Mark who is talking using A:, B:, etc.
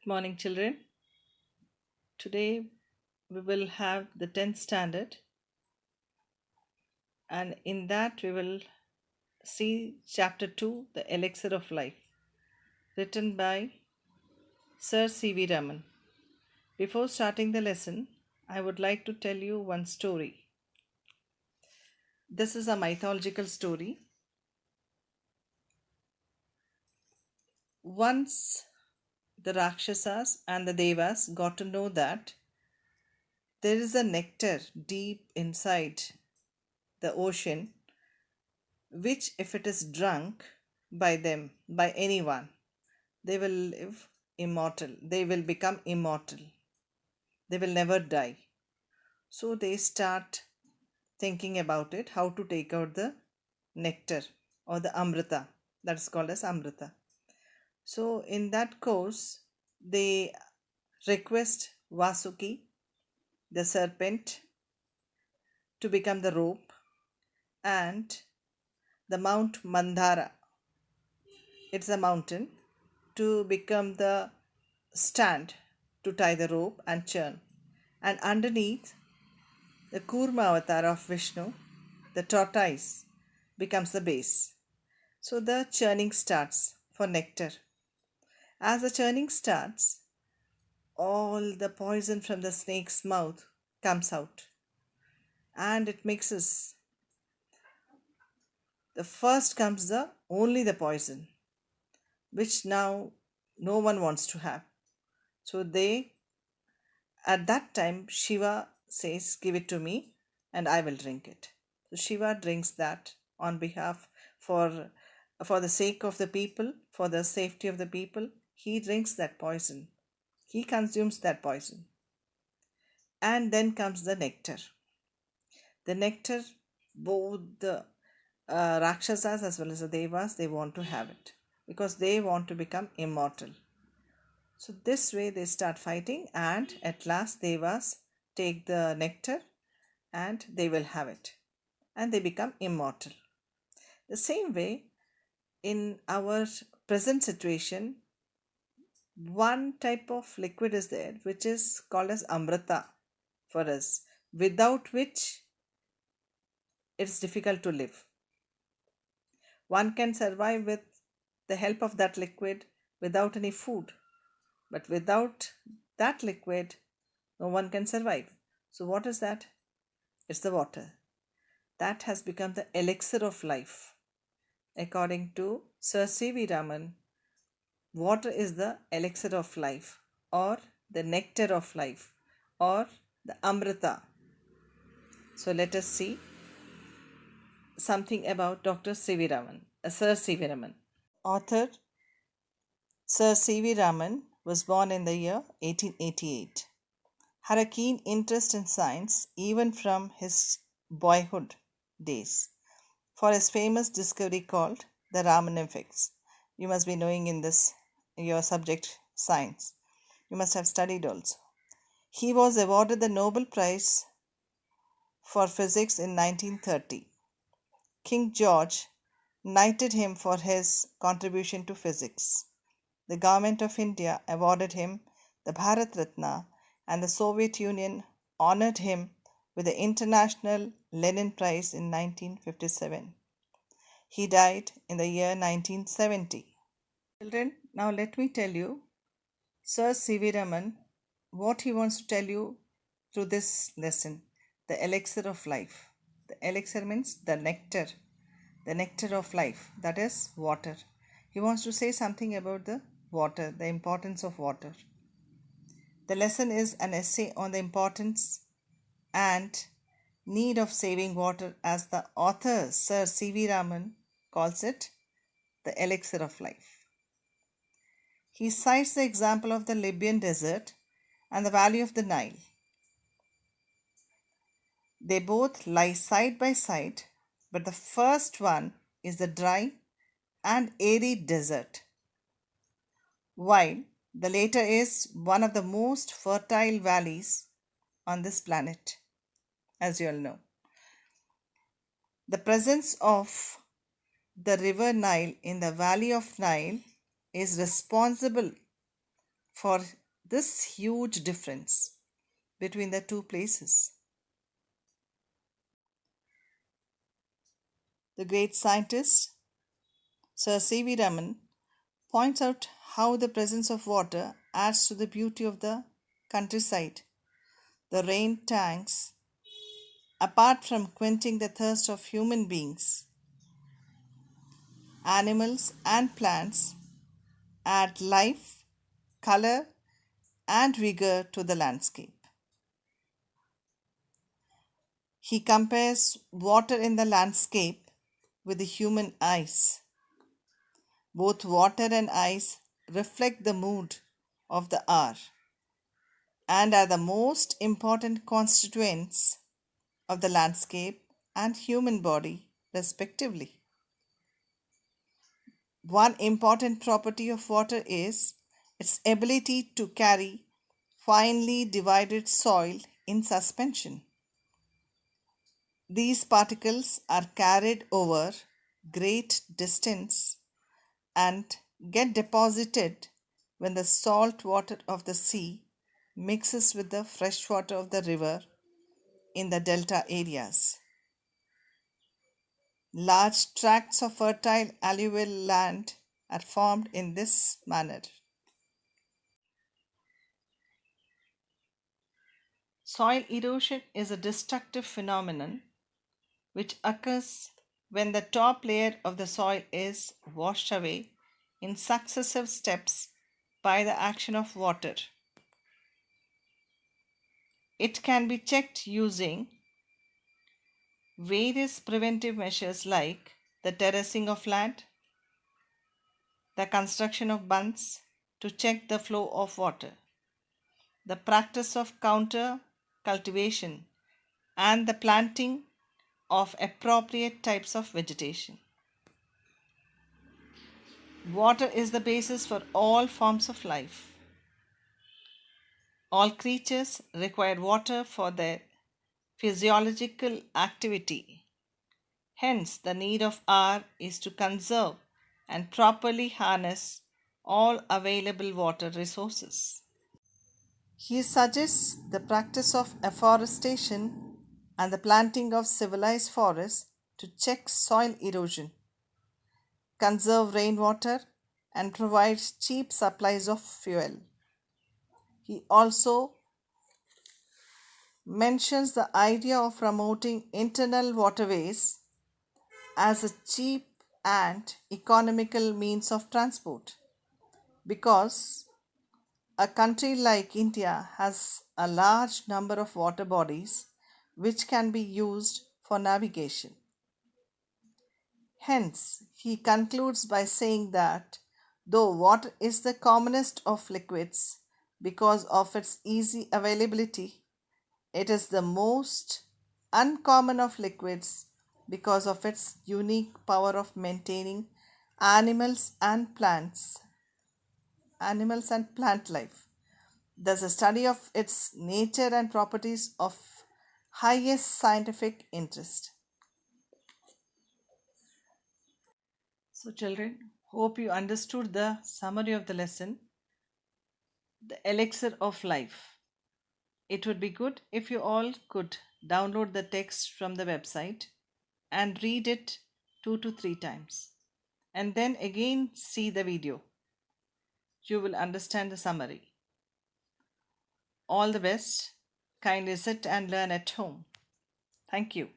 A: Morning, children. Today we will have the 10th standard, and in that we will see chapter 2, The Elixir of Life, written by Sir C.V. Raman. Before starting the lesson, I would like to tell you one story. This is a mythological story. Once the Rakshasas and the Devas got to know that there is a nectar deep inside the ocean which, if it is drunk by them, by anyone, they will live immortal. They will become immortal. They will never die. So they start thinking about it, how to take out the nectar or the amrita. That's called as amrita. So in that course, they request Vasuki, the serpent, to become the rope, and the Mount Mandara, it's a mountain, to become the stand to tie the rope and churn. And underneath, the Kurma avatar of Vishnu, the tortoise, becomes the base. So the churning starts for nectar. As the churning starts, all the poison from the snake's mouth comes out and it mixes. The first comes the only the poison, which now no one wants to have. So they, at that time, Shiva says, "Give it to me and I will drink it." So Shiva drinks that on behalf, for for the sake of the people, for the safety of the people. He drinks that poison. He consumes that poison. And then comes the nectar. The nectar, both the Rakshasas as well as the Devas, they want to have it because they want to become immortal. So this way they start fighting, and at last Devas take the nectar and they will have it and they become immortal. The same way, in our present situation, one type of liquid is there which is called as amrita for us, without which it's difficult to live. One can survive with the help of that liquid without any food, but without that liquid, no one can survive. So, what is that? It's the water. That has become the elixir of life. According to Sir C.V. Raman, water is the elixir of life, or the nectar of life, or the amrita. So, let us see something about Dr. C.V. Raman, Sir C.V. Raman. Author Sir C.V. Raman was born in the year 1888. Had a keen interest in science even from his boyhood days, for his famous discovery called the Raman effects. You must be knowing in this your subject science. You must have studied also. He was awarded the Nobel Prize for Physics in 1930. King George knighted him for his contribution to physics. The government of India awarded him the Bharat Ratna, and the Soviet Union honored him with the International Lenin Prize in 1957. He died in the year 1970. Children, now let me tell you Sir C.V. Raman what he wants to tell you through this lesson, the elixir of life. The elixir means the nectar of life, that is water. He wants to say something about the water, the importance of water. The lesson is an essay on the importance and need of saving water, as the author Sir C.V. Raman calls it the elixir of life. He cites the example of the Libyan desert and the valley of the Nile. They both lie side by side, but the first one is the dry and arid desert, while the later is one of the most fertile valleys on this planet, as you all know. The presence of the river Nile in the valley of Nile is responsible for this huge difference between the two places. The great scientist Sir C.V. Raman points out how the presence of water adds to the beauty of the countryside. The rain tanks, apart from quenching the thirst of human beings, animals, and plants, add life, color, and vigor to the landscape. He compares water in the landscape with the human eyes. Both water and ice reflect the mood of the hour and are the most important constituents of the landscape and human body, respectively. One important property of water is its ability to carry finely divided soil in suspension. These particles are carried over great distance and get deposited when the salt water of the sea mixes with the fresh water of the river in the delta areas. Large tracts of fertile alluvial land are formed in this manner. Soil erosion is a destructive phenomenon which occurs when the top layer of the soil is washed away in successive steps by the action of water. It can be checked using various preventive measures like the terracing of land, the construction of bunds to check the flow of water, the practice of counter cultivation, and the planting of appropriate types of vegetation. Water is the basis for all forms of life. All creatures require water for their physiological activity. Hence, the need of R is to conserve and properly harness all available water resources. He suggests the practice of afforestation and the planting of civilized forests to check soil erosion, conserve rainwater, and provide cheap supplies of fuel. He also mentions the idea of promoting internal waterways as a cheap and economical means of transport because a country like India has a large number of water bodies which can be used for navigation. Hence, he concludes by saying that though water is the commonest of liquids because of its easy availability, it is the most uncommon of liquids because of its unique power of maintaining animals and plants, animals and plant life. Thus, a study of its nature and properties of highest scientific interest. So, children, hope you understood the summary of the lesson, the elixir of life. It would be good if you all could download the text from the website and read it 2 to 3 times and then again see the video. You will understand the summary. All the best. Kindly sit and learn at home. Thank you.